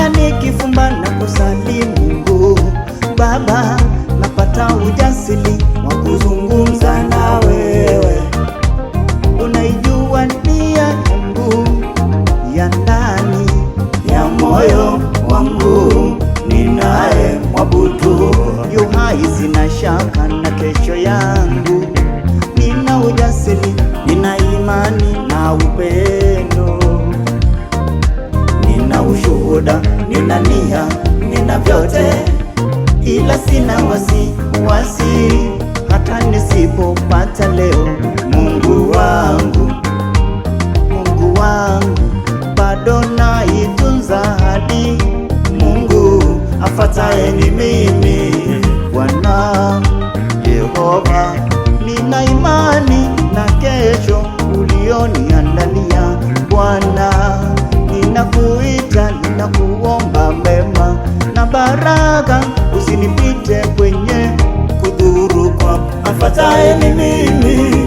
hata nikifumba na kusali Mungu Baba, napata ujasiri wa kuzungumza na wewe. Unaijua nia yangu ya ndani ya moyo wangu, ninaye mwabudu yu hai, sina shaka na kesho yangu. Nina ujasiri, nina imani na upendo, nina ushuhuda, nina nia, nina vyote, ila sina wasiwasi hata nisipopata leo. Mungu wangu, Mungu wangu, bado naitunza ahadi. Mungu afuataye ni mimi, Bwana Yehova. Nina imani na kesho ulioniandalia Bwana. Ninakuita, ninakuomba mema na baraka, usinipite kwenye kudhuru kwa afuataye ni mimi.